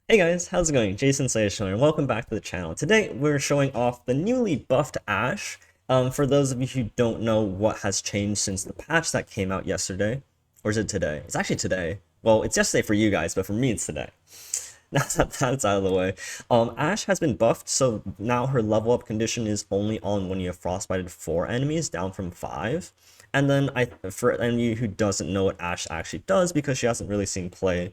Hey guys, how's it going? Jason Sayashiller, and welcome back to the channel. Today we're showing off the newly buffed Ashe. For those of you who don't know what has changed since the patch that came out yesterday, or is it today? It's actually today. Well, it's yesterday for you guys, but for me it's today. Now that that's out of the way, Ashe has been buffed, so now her level up condition is only on when you have frostbited 4 enemies, down from 5. And then for any who doesn't know what Ashe actually does, because she hasn't really seen play,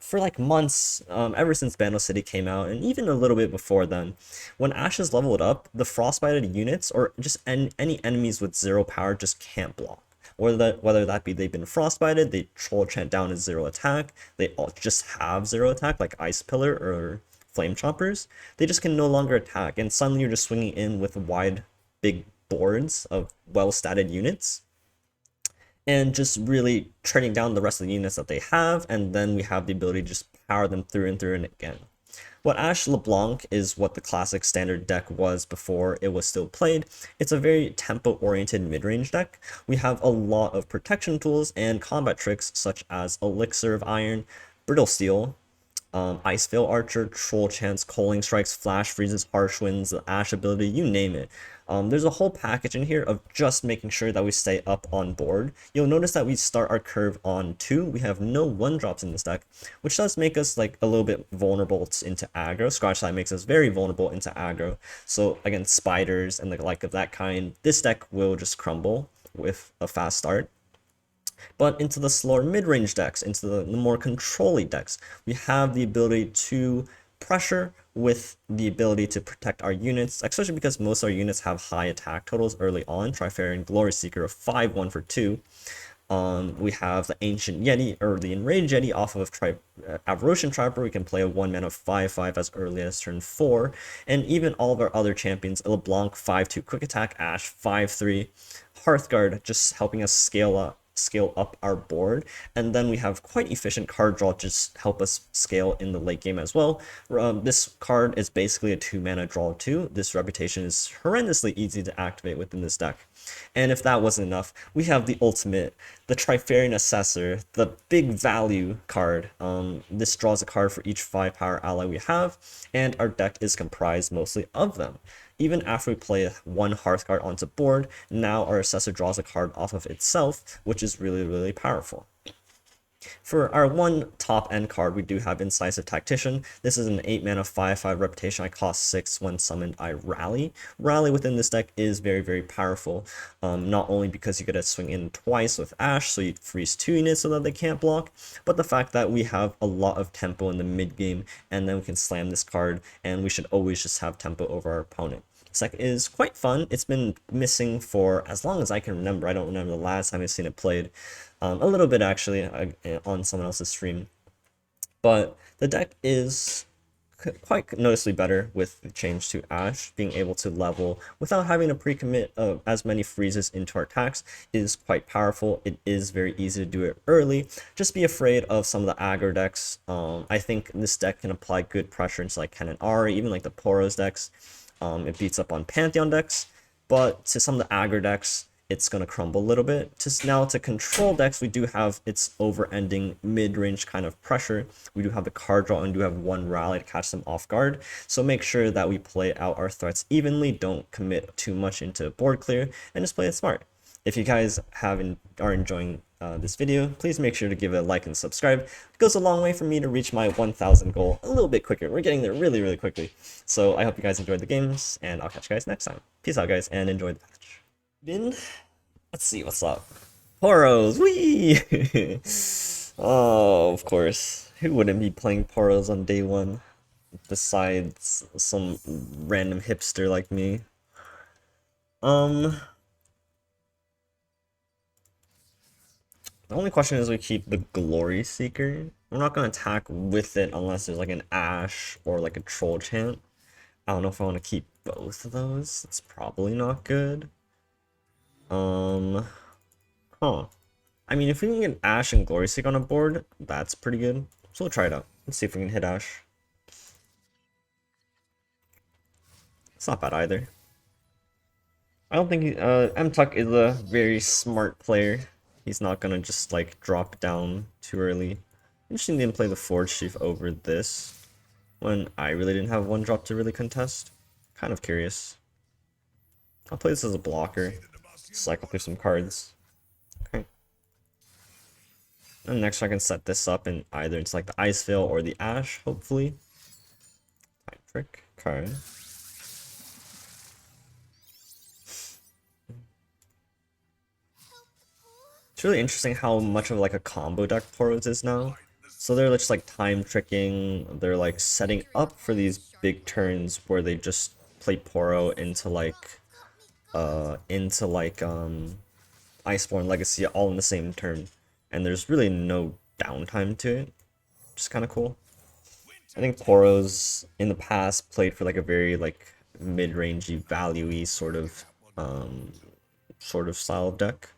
for like months, ever since Bandle City came out, and even a little bit before then, when Ashe is leveled up, the frostbited units or just any enemies with 0 power just can't block. Whether that be they've been frostbited, they troll chant down to 0 attack, they all just have 0 attack like Ice Pillar or Flame Choppers, they just can no longer attack, and suddenly you're just swinging in with wide, big boards of well-statted units, and just really trading down the rest of the units that they have, and then we have the ability to just power them through and again. What Ashe LeBlanc is what the classic standard deck was before it was still played. It's a very tempo-oriented mid-range deck. We have a lot of protection tools and combat tricks such as Elixir of Iron, Brittle Steel, Ice Veil Archer, Troll Chance, Coaling Strikes, Flash Freezes, Harsh Winds, the Ashe ability, you name it. There's a whole package in here of just making sure that we stay up on board. You'll notice that we start our curve on 2. We have no 1-drops in this deck, which does make us like a little bit vulnerable into aggro. Scratch Side makes us very vulnerable into aggro. So against spiders and the like of that kind, this deck will just crumble with a fast start. But into the slower mid-range decks, into the more control-y decks, we have the ability to pressure with the ability to protect our units, especially because most of our units have high attack totals early on. Trifarian Glory Seeker of 5-1 for 2. We have the Ancient Yeti, or the Enraged Yeti off of Avarician Trapper. We can play a 1-mana 5-5 as early as turn 4. And even all of our other champions, LeBlanc 5-2 Quick Attack, Ashe 5-3, Hearthguard just helping us scale up our board, and then we have quite efficient card draw just help us scale in the late game as well. This card is basically a 2-mana draw 2. This Reputation is horrendously easy to activate within this deck. And if that wasn't enough, we have the ultimate, the Trifarian Assessor, the big value card. This draws a card for each 5-power ally we have, and our deck is comprised mostly of them. Even after we play 1 Hearthguard onto board, now our Assessor draws a card off of itself, which is really powerful. For our one top end card, we do have Incisive Tactician. This is an 8-mana 5-5 Reputation. I cost 6 when summoned. I Rally. Rally within this deck is very powerful. Not only because you get to swing in twice with Ashe, so you freeze 2 units so that they can't block, but the fact that we have a lot of tempo in the mid game, and then we can slam this card, and we should always just have tempo over our opponent. This deck is quite fun. It's been missing for as long as I can remember. I don't remember the last time I've seen it played. A little bit actually on someone else's stream. But the deck is quite noticeably better with the change to Ashe. Being able to level without having to pre-commit as many freezes into our attacks is quite powerful. It is very easy to do it early. Just be afraid of some of the aggro decks. I think this deck can apply good pressure into like Kennen Ahri, even like the Poros decks. It beats up on Pantheon decks, but to some of the aggro decks, it's going to crumble a little bit. Now to control decks, we do have its over-ending mid-range kind of pressure. We do have the card draw and do have 1 rally to catch them off guard. So make sure that we play out our threats evenly, don't commit too much into board clear, and just play it smart. If you guys are enjoying this video, please make sure to give it a like and subscribe. It goes a long way for me to reach my 1,000 goal a little bit quicker. We're getting there really quickly. So I hope you guys enjoyed the games, and I'll catch you guys next time. Peace out, guys, and enjoy the patch. Let's see what's up. Poros, wee! Oh, of course. Who wouldn't be playing Poros on day 1? Besides some random hipster like me. The only question is we keep the Glory Seeker. We're not going to attack with it unless there's like an Ashe or like a Troll Chant. I don't know if I want to keep both of those. It's probably not good. Huh. I mean, if we can get Ashe and Glory Seeker on a board, that's pretty good. So we'll try it out. Let's see if we can hit Ashe. It's not bad either. I don't think M-Tuck is a very smart player. He's not gonna just like drop down too early. Interesting didn't play the Forge Chief over this when I really didn't have one drop to really contest. Kind of curious. I'll play this as a blocker. Cycle through some cards. Okay. And next I can set this up in either it's like the Ice Veil or the Ashe, hopefully. Time Trick. Okay. It's really interesting how much of like a combo deck Poros is now. So they're just like time tricking, they're like setting up for these big turns where they just play Poro into Iceborne Legacy all in the same turn. And there's really no downtime to it. Which is kinda cool. I think Poros in the past played for like a very like mid-rangey, value-y sort of style of deck.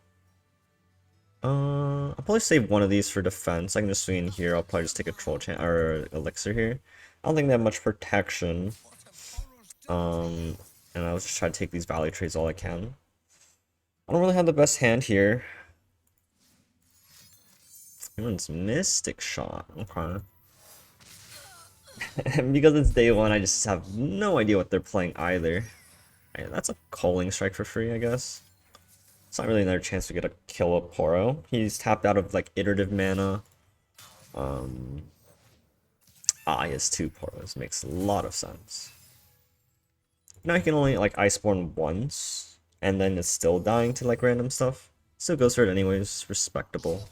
I'll probably save one of these for defense. I can just swing in here. I'll probably just take a troll chant or elixir here. I don't think they have much protection. And I'll just try to take these value trades all I can. I don't really have the best hand here. Everyone's Mystic Shot. Okay. Because it's day one, I just have no idea what they're playing either. Right, that's a Calling Strike for free, I guess. It's not really another chance to get a kill a Poro. He's tapped out of like iterative mana. He has 2 Poros. Makes a lot of sense. Now he can only like Iceborne once, and then it's still dying to like random stuff. Still goes for it anyways. Respectable.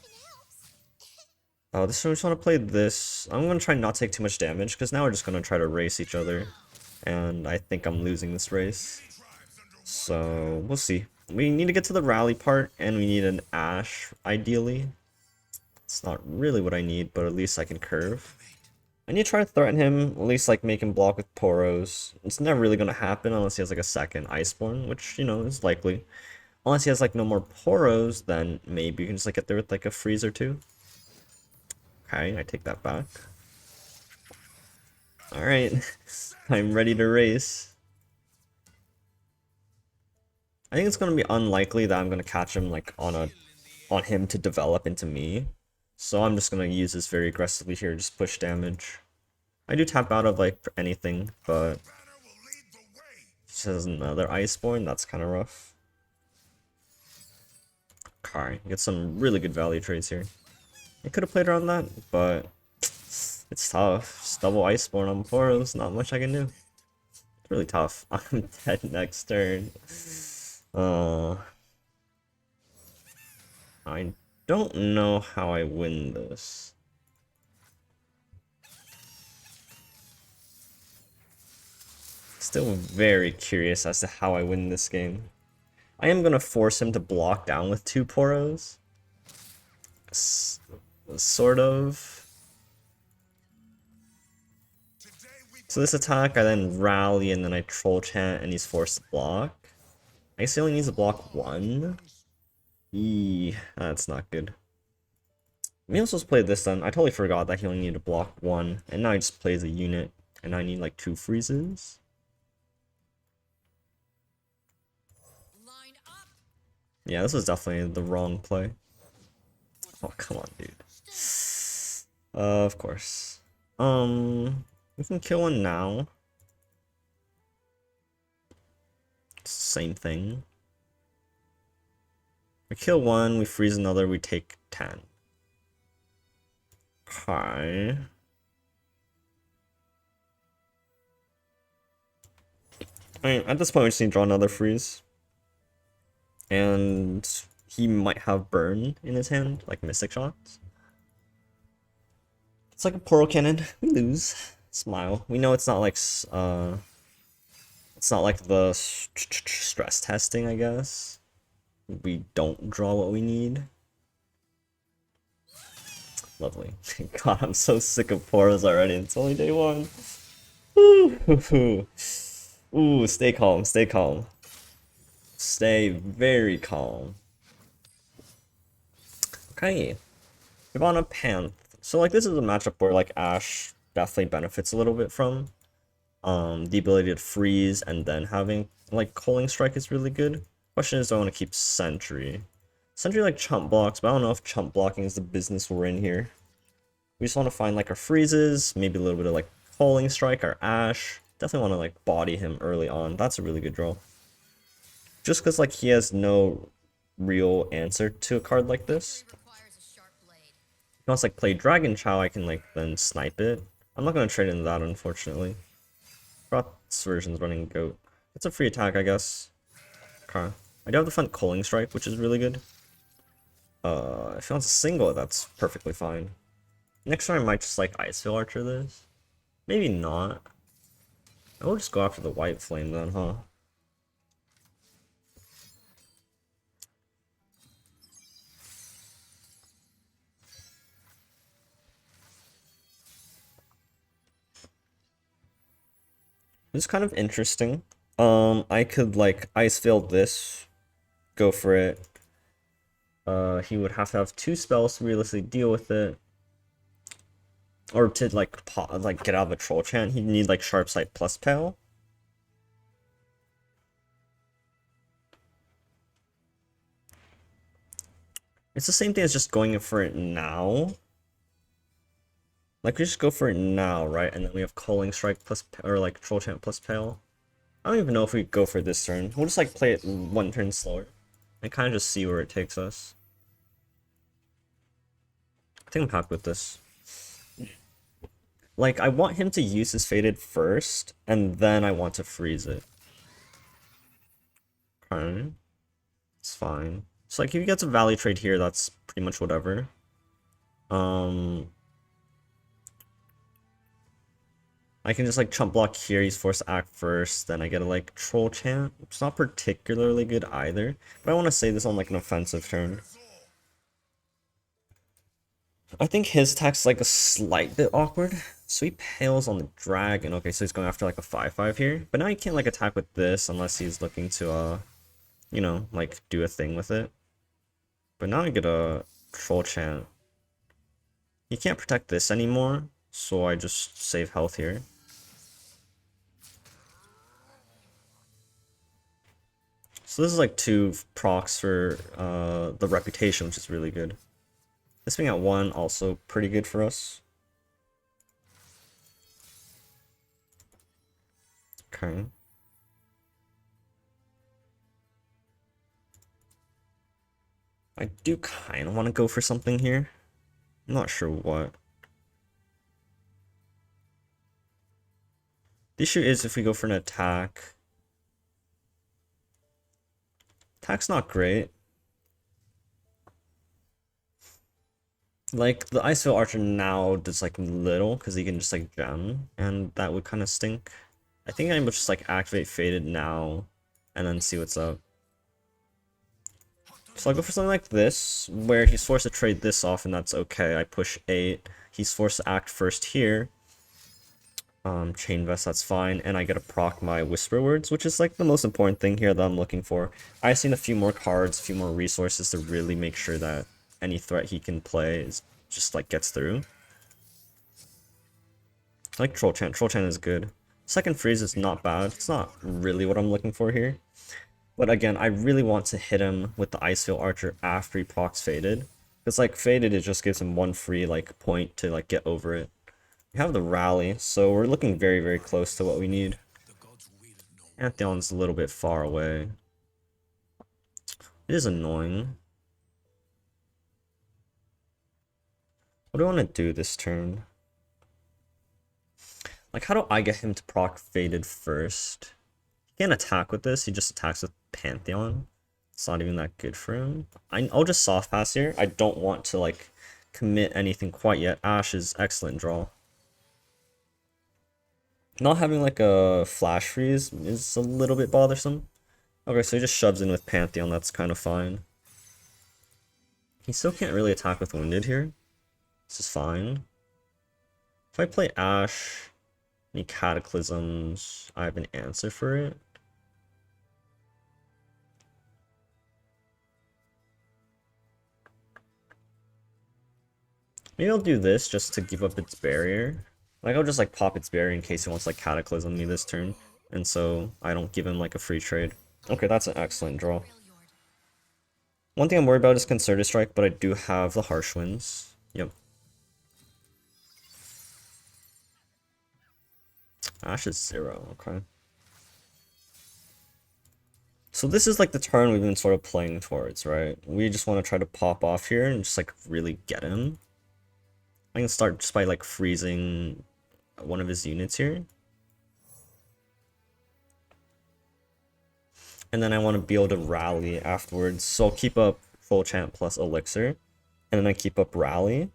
Oh, this one I just want to play this. I'm gonna try not to take too much damage because now we're just gonna try to race each other, and I think I'm losing this race. So we'll see. We need to get to the rally part, and we need an Ashe, ideally. It's not really what I need, but at least I can curve. I need to try to threaten him, at least like make him block with Poros. It's never really going to happen unless he has like a second Iceborne, which, you know, is likely. Unless he has like no more Poros, then maybe you can just like get there with like a freeze or two. Okay, I take that back. Alright, I'm ready to race. I think it's going to be unlikely that I'm going to catch him like on him to develop into me. So I'm just going to use this very aggressively here, just push damage. I do tap out of like anything, but this is another Iceborne, that's kind of rough. Okay, get some really good value trades here. I could have played around that, but it's tough. Just double Iceborne on Poros, not much I can do. It's really tough. I'm dead next turn. I don't know how I win this. Still very curious as to how I win this game. I am gonna force him to block down with 2 Poros. Sort of. So this attack, I then rally and then I troll chant and he's forced to block. I guess he only needs to block 1. Eee, that's not good. Maybe I'm supposed to play this then. I totally forgot that he only needed to block 1. And now he just plays a unit. And I need like 2 freezes. Yeah, this was definitely the wrong play. Oh, come on, dude. Of course. We can kill one now. Same thing. We kill one, we freeze another, we take 10. Okay. I mean, at this point, we just need to draw another freeze. And he might have burn in his hand, like Mystic Shots. It's like a Poro Kennen. We lose. Smile. We know it's not like the stress testing, I guess. We don't draw what we need. Lovely. God, I'm so sick of Poros already. It's only day 1. Ooh, stay calm, stay calm. Stay very calm. Okay. We're on a Panth. So like this is a matchup where like Ashe definitely benefits a little bit from. The ability to freeze and then having like Calling Strike is really good. Question is, do I want to keep Sentry? Sentry like chump blocks, but I don't know if chump blocking is the business we're in here. We just want to find like our freezes, maybe a little bit of like Culling Strike, our Ashe. Definitely want to like body him early on. That's a really good draw. Just because like he has no real answer to a card like this. If he wants like play Dragon Chow, I can like then snipe it. I'm not going to trade into that, unfortunately. Frost's version's running Goat. It's a free attack, I guess. Okay. I do have the fun Culling Strike, which is really good. If he wants a single, that's perfectly fine. Next turn I might just like Icefield Archer this. Maybe not. I will just go after the White Flame then, huh? This is kind of interesting. I could like Icefield this, go for it. He would have to have 2 spells to realistically deal with it. Or to like get out of a troll chant, he'd need like Sharp Sight plus Pale. It's the same thing as just going for it now. Like we just go for it now, right? And then we have Culling Strike plus or like Troll Chant plus Pale. I don't even know if we go for this turn. We'll just like play it 1 turn slower and kind of just see where it takes us. I think I'm happy with this. Like, I want him to use his Faded first, and then I want to freeze it. Okay. It's fine. So, like, if he gets a Valley trade here, that's pretty much whatever. I can just, like, chump block here, he's forced to act first, then I get a, like, Troll Chant. It's not particularly good either, but I want to save this on, like, an offensive turn. I think his attack's, like, a slight bit awkward. So he pales on the dragon. Okay, so he's going after like a 5/5 here. But now he can't like attack with this unless he's looking to you know, like do a thing with it. But now I get a Troll Chant. He can't protect this anymore, so I just save health here. So this is like 2 procs for the reputation, which is really good. This being at 1 also pretty good for us. Okay. I do kind of want to go for something here. I'm not sure what. The issue is if we go for an attack. Attack's not great. Like, the Icefield Archer now does like little, because he can just like gem, and that would kind of stink. I think I would just like activate Faded now, and then see what's up. So I'll go for something like this, where he's forced to trade this off, and that's okay. I push 8. He's forced to act first here. Chain Vest, that's fine, and I get to proc my Whisper Words, which is like the most important thing here that I'm looking for. I just need a few more cards, a few more resources to really make sure that any threat he can play is just like gets through. I like Troll Chant. Troll Chant is good. Second freeze is not bad. It's not really what I'm looking for here. But again, I really want to hit him with the Icefield Archer after he procs Faded. Because like Faded, it just gives him 1 free like point to like get over it. We have the rally, so we're looking very, very close to what we need. Pantheon's a little bit far away. It is annoying. What do I want to do this turn? Like, how do I get him to proc Faded first? He can't attack with this, he just attacks with Pantheon. It's not even that good for him. I'll just soft pass here. I don't want to, like, commit anything quite yet. Ashe is excellent draw. Not having, like, a flash freeze is a little bit bothersome. Okay, so he just shoves in with Pantheon, that's kind of fine. He still can't really attack with Wounded here. This is fine. If I play Ashe, any Cataclysms, I have an answer for it. Maybe I'll do this just to give up its barrier. Like, I'll just like pop its barrier in case he wants like Cataclysm me this turn. And so I don't give him like a free trade. Okay, that's an excellent draw. One thing I'm worried about is Concerted Strike, but I do have the Harsh Winds. Yep. Ashe is 0, okay. So this is like the turn we've been sort of playing towards, right? We just want to try to pop off here and just like really get him. I can start just by like freezing one of his units here. And then I want to be able to rally afterwards. So I'll keep up full chant plus elixir. And then I keep up rally.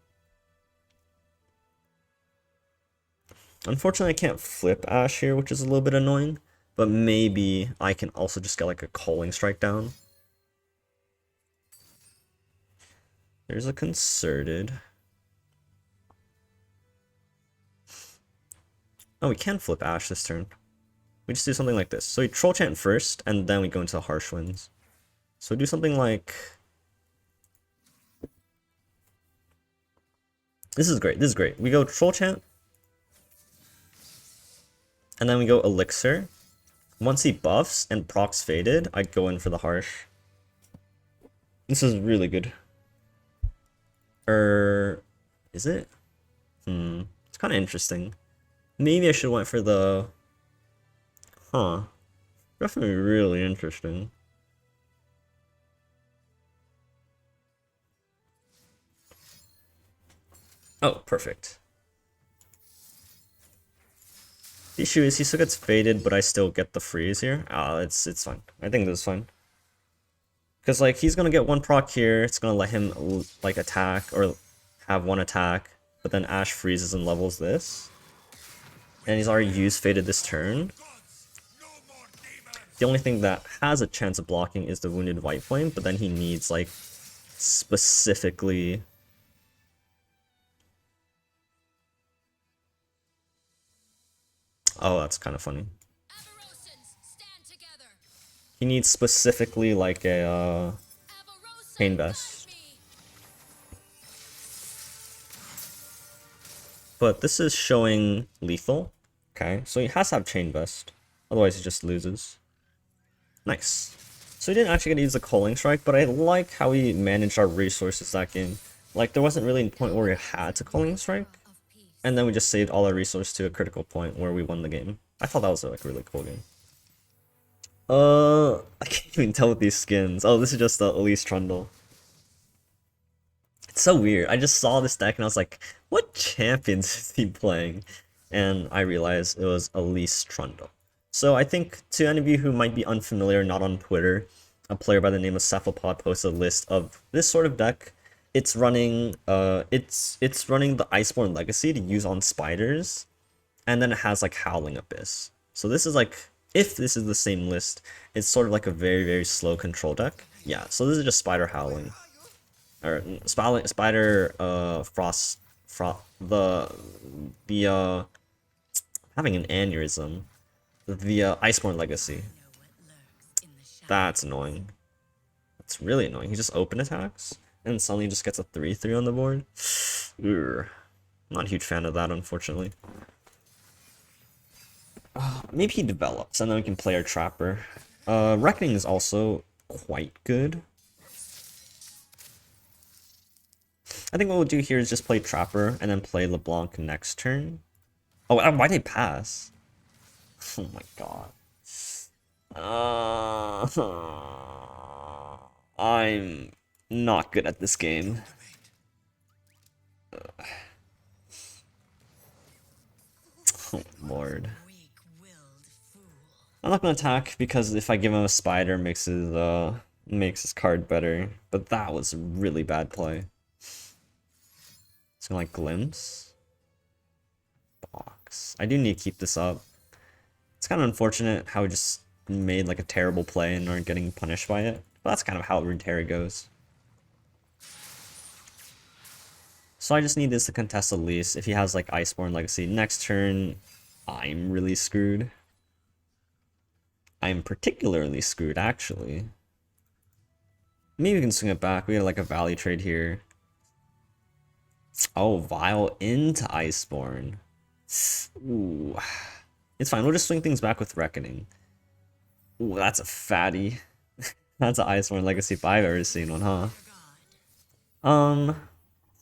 Unfortunately, I can't flip Ashe here, which is a little bit annoying. But maybe I can also just get like a calling strike down. There's a concerted. Oh, we can flip Ashe this turn. We just do something like this. So we troll chant first, and then we go into the harsh winds. So we do something like... This is great, this is great. We go troll chant, and then we go elixir. Once he buffs and procs faded, I go in for the harsh. This is really good. Is it? It's kind of interesting. Maybe I should have went for the... Huh. Definitely really interesting. Oh, perfect. The issue is he still gets faded, but I still get the freeze here. It's fine. I think this is fine. Because like he's gonna get one proc here, it's gonna let him like attack or have one attack, but then Ashe freezes and levels this. And he's already used faded this turn. The only thing that has a chance of blocking is the wounded white flame, but then he needs like specifically... Oh, that's kind of funny. He needs specifically like a pain vest. But this is showing lethal. Okay, so he has to have chain vest. Otherwise he just loses. Nice. So he didn't actually get to use the calling strike, but I like how he managed our resources that game. Like there wasn't really a point where we had to calling strike. And then we just saved all our resources to a critical point where we won the game. I thought that was like a really cool game. I can't even tell with these skins. Oh, this is just the Elise Trundle. It's so weird. I just saw this deck and I was like, what champions is he playing? And I realized it was Elise Trundle. So I think to any of you who might be unfamiliar, not on Twitter, a player by the name of Cephalopod posted a list of this sort of deck. It's running it's running the Iceborne Legacy to use on spiders, and then it has like Howling Abyss. So this is like, if this is the same list, it's sort of like a very, very slow control deck. Yeah, so this is just Spider Howling. Or Spider having an aneurysm. The Iceborne Legacy. That's annoying. That's really annoying. He just open attacks and suddenly just gets a 3/3 on the board. Ugh. Not a huge fan of that, unfortunately. Maybe he develops, and then we can play our Trapper. Reckoning is also quite good. I think what we'll do here is just play Trapper, and then play LeBlanc next turn. Oh, why'd they pass? Oh my god. I'm not good at this game. Oh lord. I'm not gonna attack because if I give him a spider, makes his card better. But that was a really bad play. It's gonna like glimpse. Box. I do need to keep this up. It's kind of unfortunate how we just made like a terrible play and aren't getting punished by it. But that's kind of how Runeterra goes. So I just need this to contest Elise. If he has like Iceborne Legacy next turn, I'm really screwed. I'm particularly screwed, actually. Maybe we can swing it back. We got like a value trade here. Oh, Vile into Iceborne. Ooh. It's fine. We'll just swing things back with Reckoning. Ooh, that's a fatty. That's an Iceborne Legacy if I've ever seen one, huh?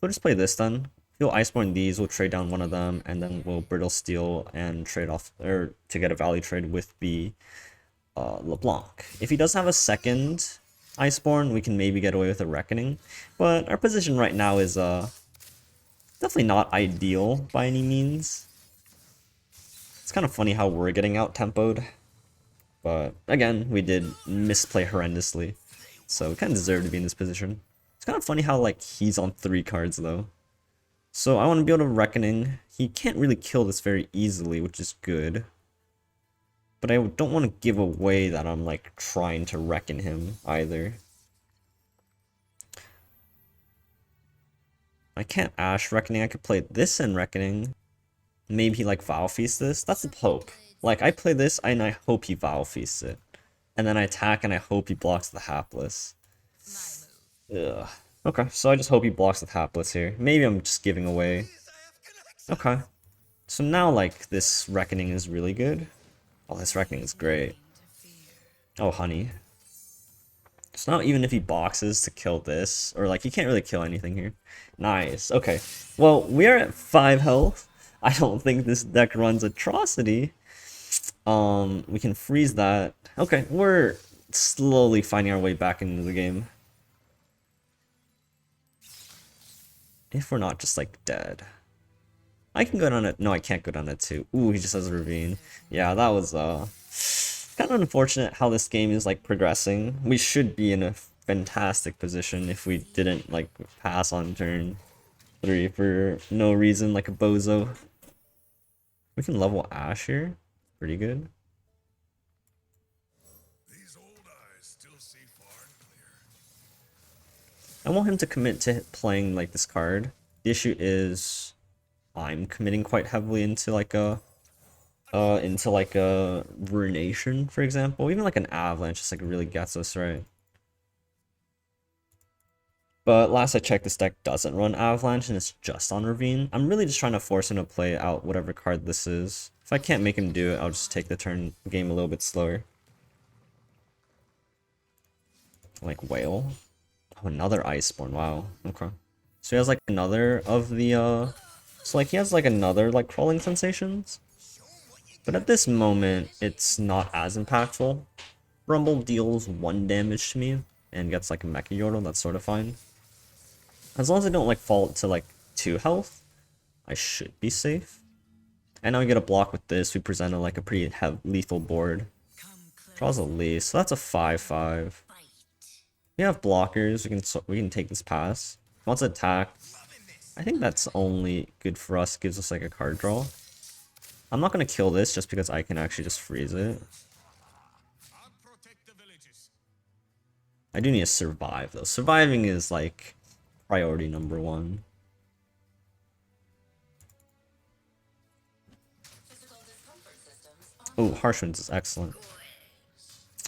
We'll just play this then. He'll Iceborne these, we'll trade down one of them, and then we'll Brittle Steel and trade off, or to get a value trade with the LeBlanc. If he does have a second Iceborne, we can maybe get away with a Reckoning, but our position right now is definitely not ideal by any means. It's kind of funny how we're getting out-tempoed, but again, we did misplay horrendously, so we kind of deserve to be in this position. It's kind of funny how, like, he's on 3 cards though. So I want to be able to Reckoning. He can't really kill this very easily, which is good. But I don't want to give away that I'm, like, trying to Reckon him either. I can't Ashe Reckoning. I could play this and Reckoning. Maybe he, like, Vow Feast this. That's the hope. Like, I play this and I hope he Vow Feasts it. And then I attack and I hope he blocks the Hapless. Ugh. Okay, so I just hope he blocks the Hapless here. Maybe I'm just giving away. Okay. So now, like, this Reckoning is really good. Oh, this Reckoning is great. Oh, honey. So now even if he boxes to kill this, or like, he can't really kill anything here. Nice, okay. Well, we are at 5 health. I don't think this deck runs Atrocity. We can freeze that. Okay, we're slowly finding our way back into the game. If we're not just, like, dead. I can go down it. No, I can't go down it too. Ooh, he just has a Ravine. Yeah, that was kind of unfortunate how this game is, like, progressing. We should be in a fantastic position if we didn't, like, pass on turn 3 for no reason, like a bozo. We can level Ashe here. Pretty good. These old eyes still see far and clear. I want him to commit to playing, like, this card. The issue is I'm committing quite heavily into like a Ruination, for example. Even like an Avalanche just like really gets us right. But last I checked, this deck doesn't run Avalanche and it's just on Ravine. I'm really just trying to force him to play out whatever card this is. If I can't make him do it, I'll just take the turn game a little bit slower. Like Whale. Oh, another Iceborne, wow. Okay. So he has like another of the so like he has like another like Crawling Sensations. But at this moment, it's not as impactful. Rumble deals 1 damage to me and gets like a Mecha Yordle, that's sort of fine. As long as I don't like fall to like 2 health, I should be safe. And now we get a block with this. We presented like a pretty lethal board. Draws Elise, so that's a 5/5. We have blockers. We can take this pass. Once attack, I think that's only good for us. Gives us like a card draw. I'm not gonna kill this just because I can actually just freeze it. I do need to survive though. Surviving is like priority number 1. Oh, Harsh Winds is excellent.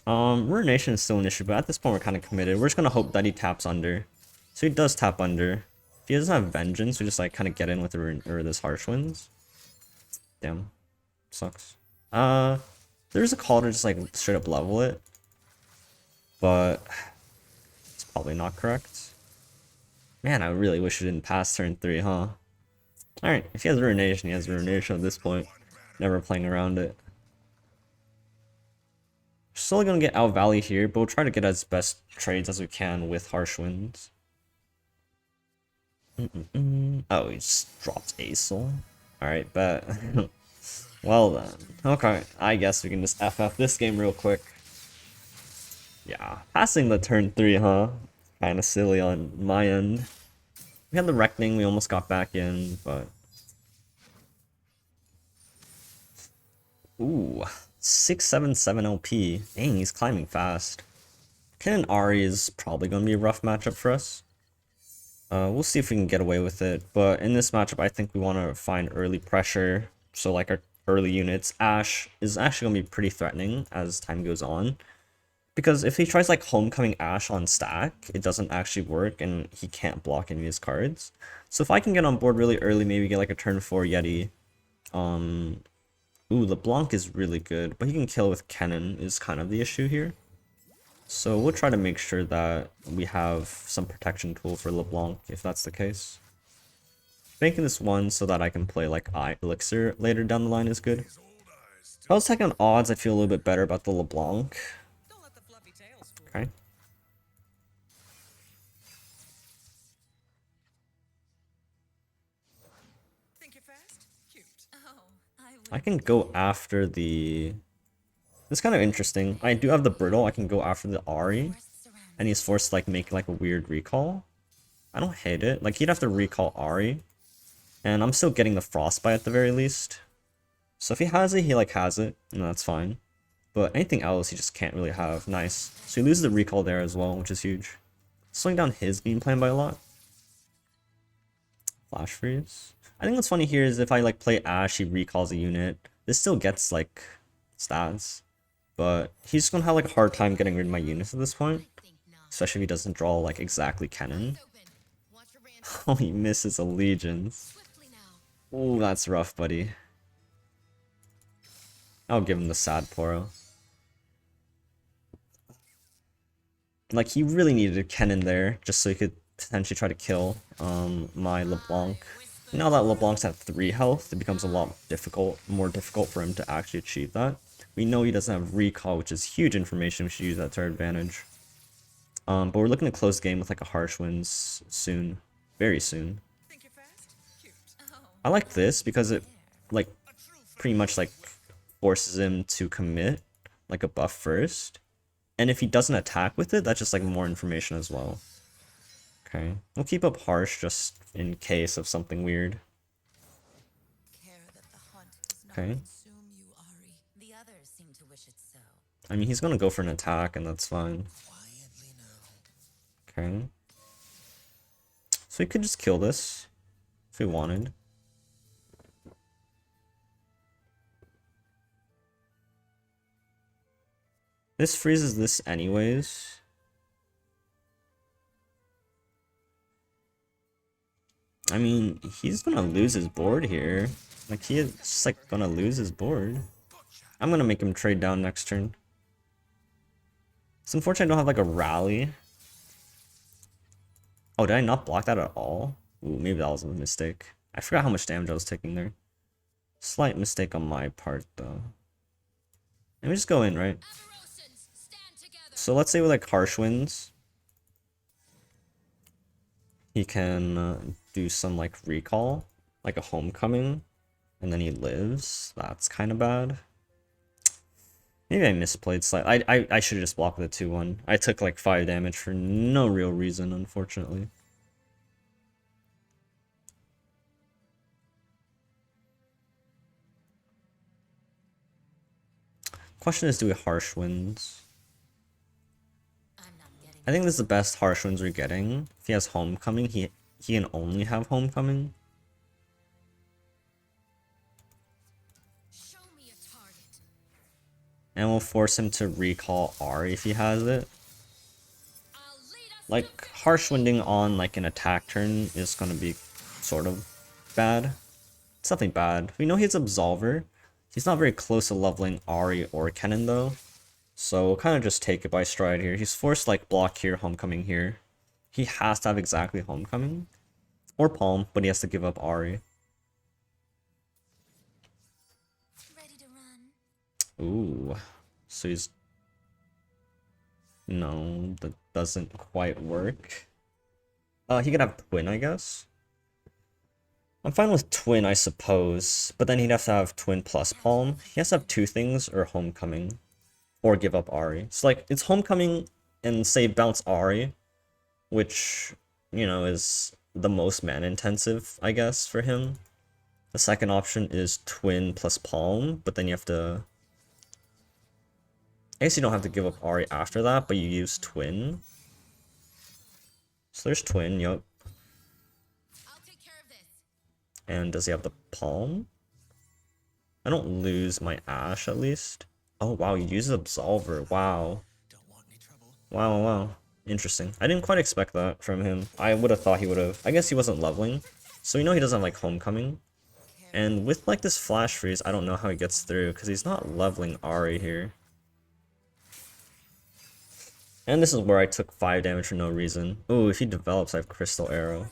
Ruination is still an issue, but at this point we're kind of committed. We're just gonna hope that he taps under. So he does tap under. If he doesn't have Vengeance, we just like kind of get in with this Harsh Winds. Damn. Sucks. There's a call to just like straight up level it. But it's probably not correct. Man, I really wish we didn't pass turn 3, huh? Alright, if he has Ruination, he has Ruination at this point. Never playing around it. Still gonna get out value here, but we'll try to get as best trades as we can with Harsh Winds. Oh, he just dropped Acel. Alright, bet. Well then. Okay, I guess we can just FF this game real quick. Yeah, passing the turn 3, huh? Kinda silly on my end. We had the Reckoning, we almost got back in, but... Ooh, 677 LP. Dang, he's climbing fast. Kennen Ahri is probably going to be a rough matchup for us. We'll see if we can get away with it, but in this matchup, I think we want to find early pressure. So like our early units, Ashe is actually going to be pretty threatening as time goes on. Because if he tries like Homecoming Ashe on stack, it doesn't actually work and he can't block any of his cards. So if I can get on board really early, maybe get like a turn 4 Yeti. Ooh, LeBlanc is really good, but he can kill with Kennen is kind of the issue here. So we'll try to make sure that we have some protection tool for LeBlanc if that's the case. making this one so that I can play like Elixir later down the line is good. If I was taking on odds, I feel a little bit better about the LeBlanc. Okay. I can go after the... It's kind of interesting. I do have the Brittle. I can go after the Ahri. And he's forced to like make like a weird recall. I don't hate it. Like he'd have to recall Ahri. And I'm still getting the Frostbite at the very least. So if he has it, he like has it. And that's fine. But anything else he just can't really have. Nice. So he loses the recall there as well, which is huge. Slowing down his game plan by a lot. Flash freeze. I think what's funny here is if I like play Ashe, he recalls a unit. This still gets like stats. But he's just gonna have like a hard time getting rid of my units at this point. Especially if he doesn't draw like exactly Kennen. Oh, he misses Allegiance. Oh, that's rough, buddy. I'll give him the sad Poro. Like, he really needed a Kennen there, just so he could potentially try to kill my LeBlanc. Now that LeBlanc's at 3 health, it becomes a lot more difficult for him to actually achieve that. We know he doesn't have recall, which is huge information. We should use that to our advantage. But we're looking to close the game with like a harsh wins soon. Very soon. I like this because it like pretty much like forces him to commit like a buff first. And if he doesn't attack with it, that's just like more information as well. Okay. We'll keep up harsh just in case of something weird. Okay. I mean, he's gonna go for an attack, and that's fine. Okay. So we could just kill this if we wanted. This freezes this anyways. I mean, he's gonna lose his board here. Like, he's just like gonna lose his board. I'm gonna make him trade down next turn. It's unfortunate I don't have like a rally. Oh, did I not block that at all? Ooh, maybe that was a mistake. I forgot how much damage I was taking there. Slight mistake on my part, though. Let me just go in, right? So let's say with like harsh winds, he can do some like recall, like a homecoming, and then he lives. That's kind of bad. Maybe I misplayed slightly. I should have just blocked with a 2-1. I took like 5 damage for no real reason, unfortunately. Question is, do we harsh winds? I think this is the best harsh winds we're getting. If he has homecoming, he can only have homecoming. And we'll force him to recall Ahri if he has it. Like, harsh winding on like an attack turn is gonna be sort of bad. It's nothing bad. We know he has Absolver. He's not very close to leveling Ahri or Kennen though. So we'll kind of just take it by stride here. He's forced like block here, homecoming here. He has to have exactly homecoming. Or palm, but he has to give up Ahri. Ooh. So he's... No, that doesn't quite work. He could have Twin, I guess. I'm fine with Twin, I suppose. But then he'd have to have Twin plus Palm. He has to have 2 things or Homecoming. Or give up Ahri. So like, it's Homecoming and say bounce Ahri. Which, you know, is the most mana intensive, I guess, for him. The second option is Twin plus Palm. But then you have to... I guess you don't have to give up Ahri after that, but you use Twin. So there's Twin, yup. And does he have the Palm? I don't lose my Ashe, at least. Oh, wow, he uses Absolver. Wow. Wow, wow. Interesting. I didn't quite expect that from him. I would have thought he would have. I guess he wasn't leveling. So we know he doesn't have, like, Homecoming. And with, like, this Flash Freeze, I don't know how he gets through, because he's not leveling Ahri here. And this is where I took 5 damage for no reason. Ooh, if he develops, I have Crystal Arrow.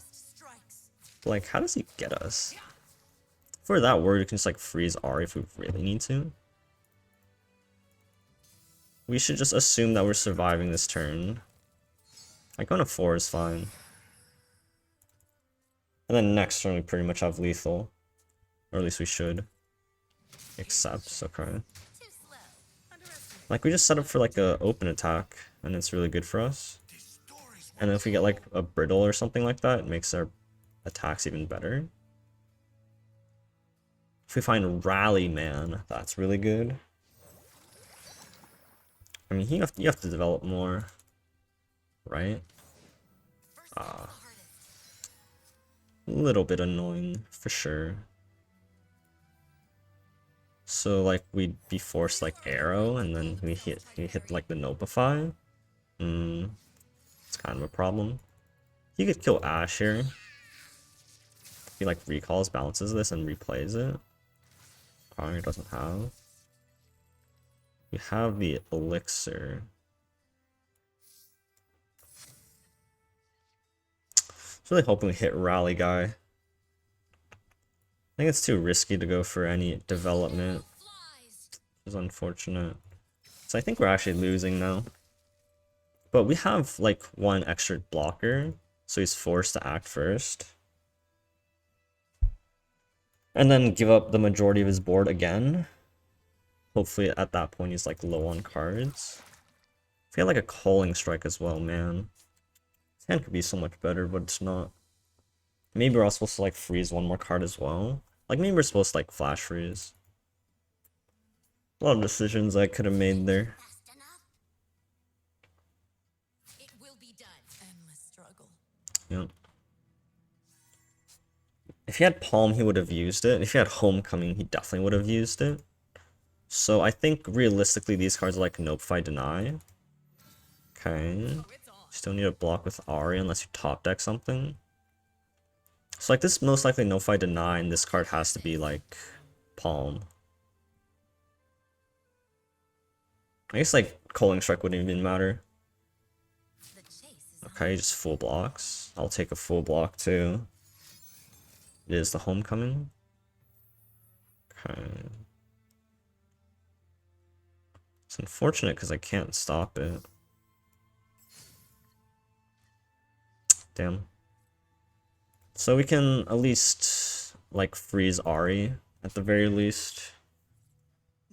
Like, how does he get us? For that word, we can just like freeze Ahri if we really need to. We should just assume that we're surviving this turn. Like, going to 4 is fine. And then next turn we pretty much have lethal. Or at least we should. Except, okay. Like, we just set up for like a open attack, and it's really good for us. And then if we get like a brittle or something like that, it makes our attacks even better. If we find Rally Man, that's really good. I mean, you have to develop more, right? A little bit annoying for sure. So like we'd be forced like arrow, and then we hit like the Notify. It's kind of a problem. You could kill Ashe here. He like recalls, balances this, and replays it. Ahri doesn't have. We have the elixir. I was really hoping we hit Rally Guy. I think it's too risky to go for any development. Which is unfortunate. So I think we're actually losing now. But we have like one extra blocker, so he's forced to act first. And then give up the majority of his board again. Hopefully at that point he's like low on cards. If he had like a Calling Strike as well, man. His hand could be so much better, but it's not. Maybe we're all supposed to like freeze one more card as well. Like maybe we're supposed to like flash freeze. A lot of decisions I could have made there. Yep. If he had Palm, he would have used it. If he had Homecoming, he definitely would have used it. So I think realistically these cards are like Notify, Deny. Okay. Still need a block with Ahri unless you top deck something. So like this is most likely Notify, Deny, and this card has to be like Palm. I guess like Calling Strike wouldn't even matter. Okay, just full blocks. I'll take a full block too. It is the Homecoming. Okay. It's unfortunate because I can't stop it. Damn. So we can at least like freeze Ahri at the very least.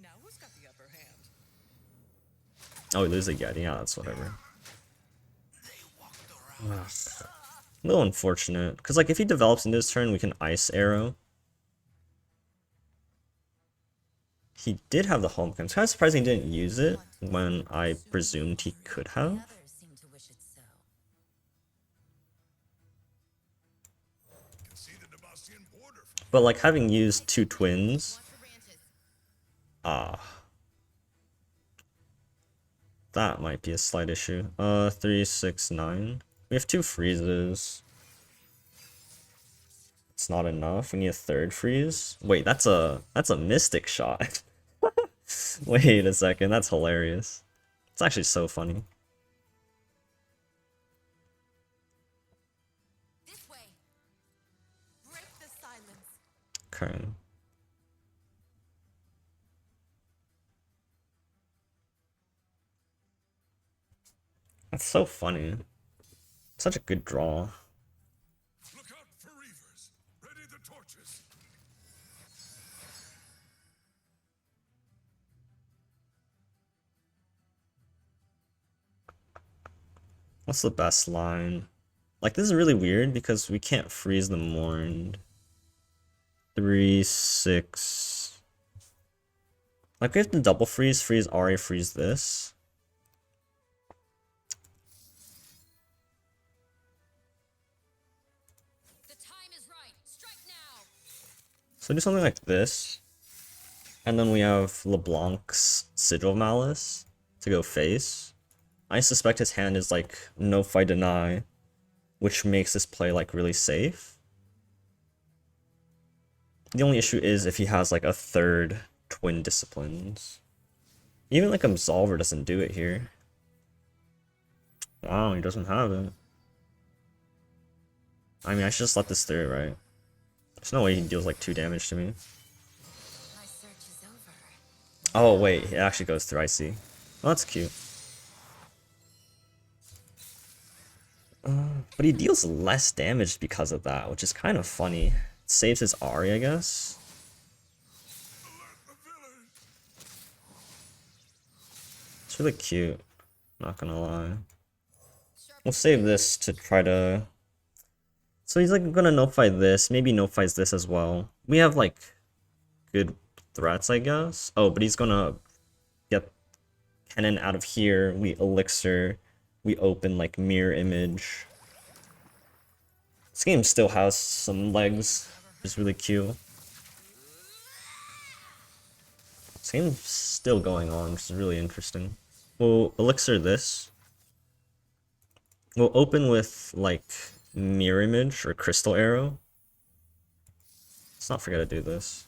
Now who's got the upper hand? Oh, we lose a Yeti. Yeah, that's whatever. Ugh. A little unfortunate because like if he develops in this turn, we can Ice Arrow. He did have the Homecoming. It's kind of surprising he didn't use it when I presumed he could have. But like having used 2 twins, that might be a slight issue. 3, 6, 9. We have 2 freezes. It's not enough. We need a 3rd freeze. Wait, that's a Mystic Shot. Wait a second, that's hilarious. It's actually so funny. This way. Break the silence. Okay. That's so funny. Such a good draw. Look out for Reavers. Ready the torches. What's the best line? Like, this is really weird because we can't freeze the Mourned. 3, 6. Like, we have to double freeze Ahri, freeze this. The time is right. Strike now. So do something like this. And then we have LeBlanc's Sigil of Malice to go face. I suspect his hand is like Notify, Deny, which makes this play like really safe. The only issue is if he has like a 3rd Twin Disciplines. Even like Absolver doesn't do it here. Wow, he doesn't have it. I mean, I should just let this through, right? There's no way he deals like 2 damage to me. My search is over. Oh wait, it actually goes through, I see. Oh, that's cute. But he deals less damage because of that, which is kind of funny. It saves his Ahri, I guess. It's really cute, not gonna lie. We'll save this to try to... So he's like gonna no-fight this, maybe no-fights this as well. We have like good threats, I guess. Oh, but he's gonna get Kennen out of here. We elixir. We open like mirror image. This game still has some legs, which is really cute. This game's still going on, which is really interesting. We'll elixir this. We'll open with like mirror image or crystal arrow. Let's not forget to do this.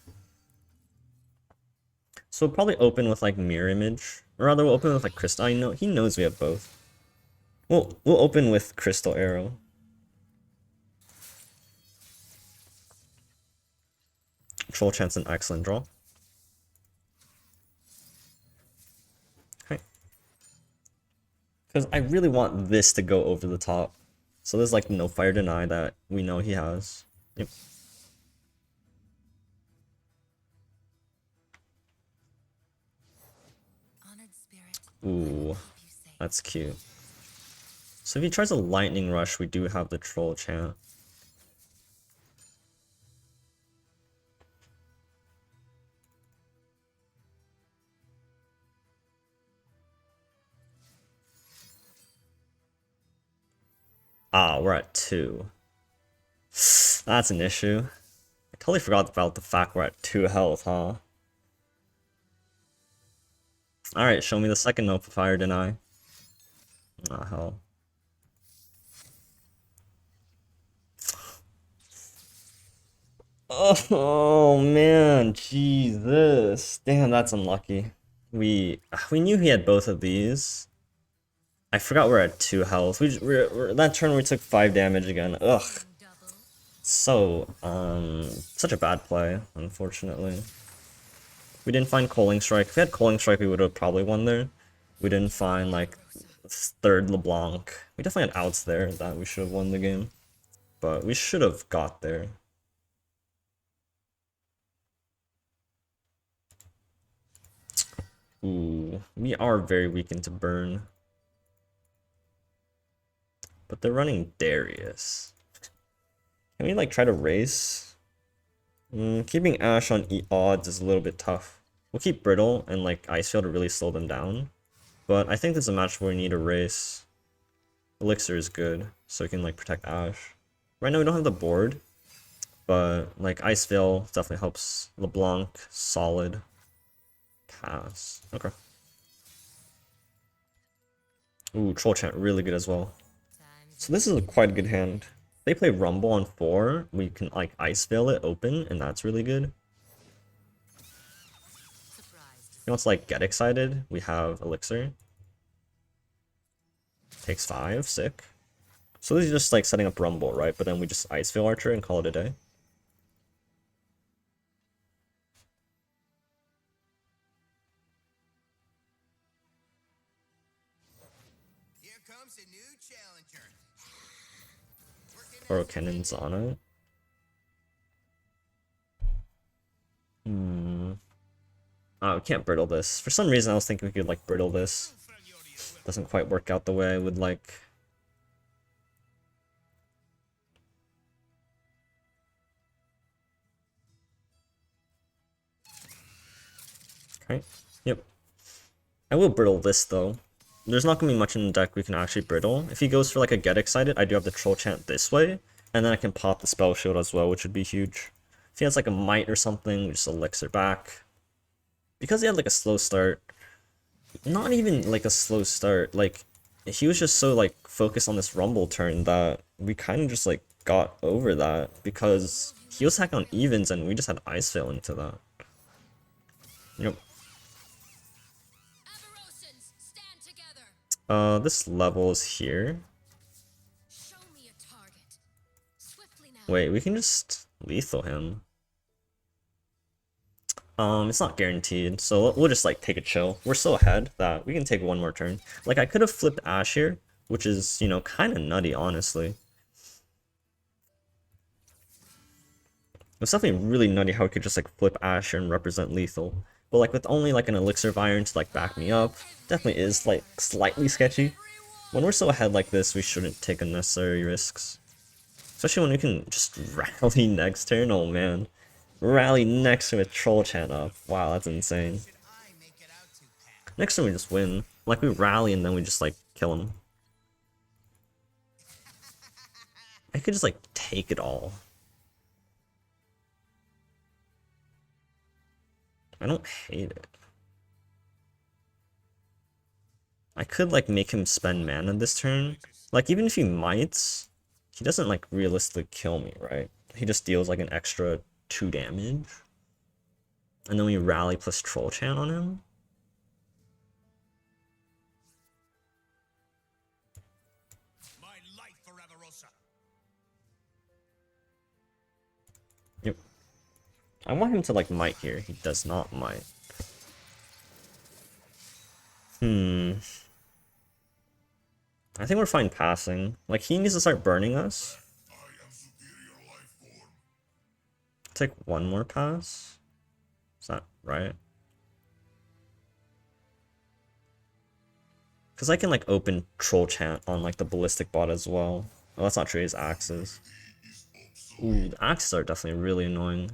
So we'll probably open with like mirror image, or rather we'll open with like crystal. I know he knows we have both. We'll open with crystal arrow. Troll chance an excellent draw. Okay. Because I really want this to go over the top. So there's like no fire deny that we know he has. Yep. Ooh, that's cute. So if he tries a lightning rush, we do have the troll chant. Ah, we're at 2. That's an issue. I totally forgot about the fact we're at 2 health, huh? Alright, show me the second no fire deny. Ah, hell. Oh man, Jesus. Damn, that's unlucky. We knew he had both of these. I forgot we're at 2 health. That turn we took 5 damage again. Ugh. So, such a bad play, unfortunately. We didn't find Coaling Strike. If we had Coaling Strike, we would have probably won there. We didn't find, like, 3rd LeBlanc. We definitely had outs there that we should have won the game. But we should have got there. Ooh, we are very weak into burn. But they're running Darius. Can we, like, try to race? Keeping Ashe on E odds is a little bit tough. We'll keep Brittle and like Icefield to really slow them down. But I think this is a match where we need a race. Elixir is good, so we can like protect Ashe. Right now we don't have the board, but like Icefield definitely helps. LeBlanc, solid. Pass. Okay. Ooh, Troll Chant, really good as well. So this is a quite a good hand. They play Rumble on 4, we can like Icefield it open, and that's really good. He wants to like get excited, we have Elixir. Takes 5, sick. So this is just like setting up Rumble, right? But then we just Icefield Archer and call it a day. Here comes a new challenger. Or Kennen's on it. Oh, we can't brittle this. For some reason I was thinking we could like brittle this. Doesn't quite work out the way I would like. Okay, yep. I will brittle this though. There's not gonna be much in the deck we can actually brittle. If he goes for like a get excited, I do have the troll chant this way, and then I can pop the spell shield as well, which would be huge. If he has like a might or something, we just elixir back. Because he had like a slow start, not even like a slow start, like he was just so like focused on this rumble turn that we kind of just like got over that because he was hacking on evens and we just had Icefield into that. Yep. This level is here. Wait, we can just lethal him. It's not guaranteed, so we'll just like take a chill. We're so ahead that we can take one more turn. Like I could have flipped Ashe here, which is, you know, kind of nutty, honestly. It's definitely really nutty how we could just like flip Ashe and represent lethal. But like with only like an Elixir of Iron to like back me up, definitely is like slightly sketchy. When we're so ahead like this, we shouldn't take unnecessary risks. Especially when we can just rally next turn, oh man. Rally next to a troll chant up. Wow, that's insane. Should I make it out to Panth? Next turn we just win. Like we rally and then we just like kill him. I could just like take it all. I don't hate it. I could like make him spend mana this turn. Like even if he mites, he doesn't like realistically kill me, right? He just deals like an extra 2 damage. And then we rally plus troll chant on him. My life forever, Rosa. Yep. I want him to like mite here. He does not mite. I think we're fine passing. Like he needs to start burning us. I am superior life form. Take one more pass. Is that right? Because I can like open troll chant on like the ballistic bot as well. Oh, that's not true. His axes. Ooh, the axes are definitely really annoying.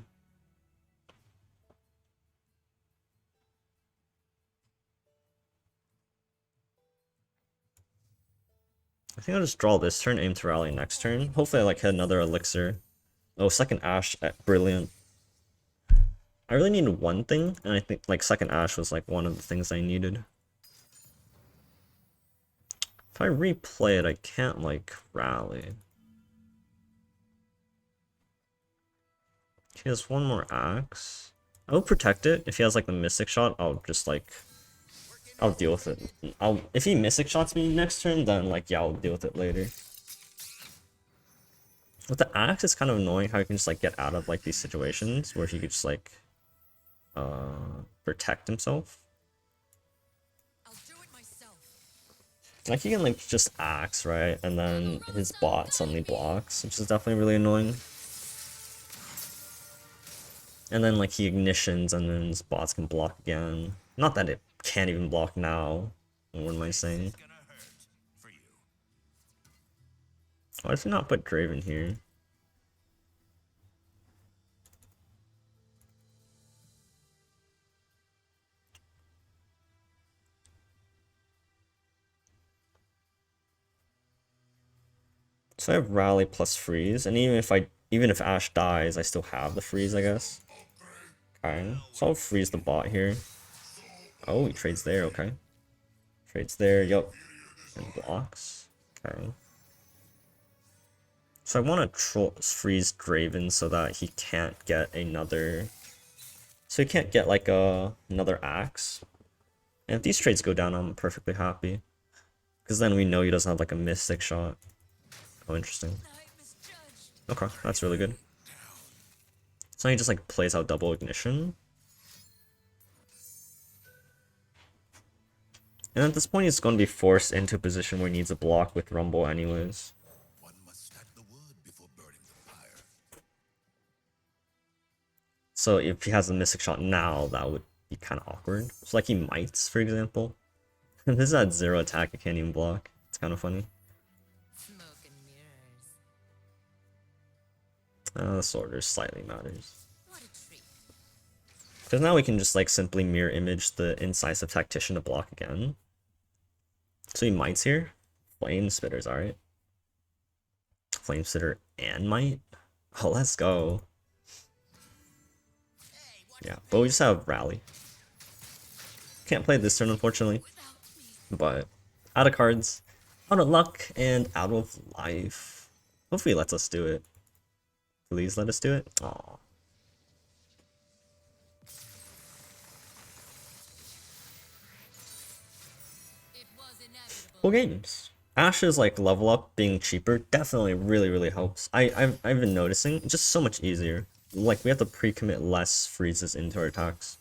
I think I'll just draw this turn, aim to rally next turn. Hopefully I like hit another elixir. Oh, second Ashe, brilliant. I really needed one thing, and I think like second Ashe was like one of the things I needed. If I replay it, I can't like rally. He has one more axe. I will protect it. If he has like the mystic shot, I'll just like I'll deal with it. If he mystic shots me next turn, then like yeah, I'll deal with it later. With the axe, it's kind of annoying how you can just like get out of like these situations where he could just like protect himself. I'll do it myself. Like he can like just axe, right? And then his bot suddenly blocks, which is definitely really annoying. And then like he ignitions and then his bots can block again. Not that it can't even block now. What am I saying? It's gonna hurt for you. Why does he not put Draven here? So I have rally plus freeze, and even if Ashe dies, I still have the freeze, I guess. Okay, so I'll freeze the bot here. Oh, he trades there, okay. Trades there, yup. And blocks. Okay. So I want to freeze Draven so that he can't get another... So he can't get like another axe. And if these trades go down, I'm perfectly happy. Because then we know he doesn't have like a mystic shot. Oh, interesting. I misjudged. Okay, that's really good. So he just like plays out double ignition. And at this point he's going to be forced into a position where he needs a block with Rumble anyways. One must stack the wood before burning the fire. So if he has a mystic shot now, that would be kind of awkward. So like he mites, for example. This is at 0 attack, I can't even block. It's kind of funny. Smoke and mirrors. The sorter slightly matters. What a treat. Because now we can just like simply mirror image the incisive tactician to block again. So he mites here. Flame spitter's alright. Flame spitter and might. Oh, let's go. Yeah, but we just have rally. Can't play this turn unfortunately. But out of cards, out of luck, and out of life. Hopefully he lets us do it. Please let us do it. Aww. It was inevitable. Full games. Ashe's like level up being cheaper definitely really helps. I've been noticing just so much easier. Like we have to pre-commit less freezes into our attacks.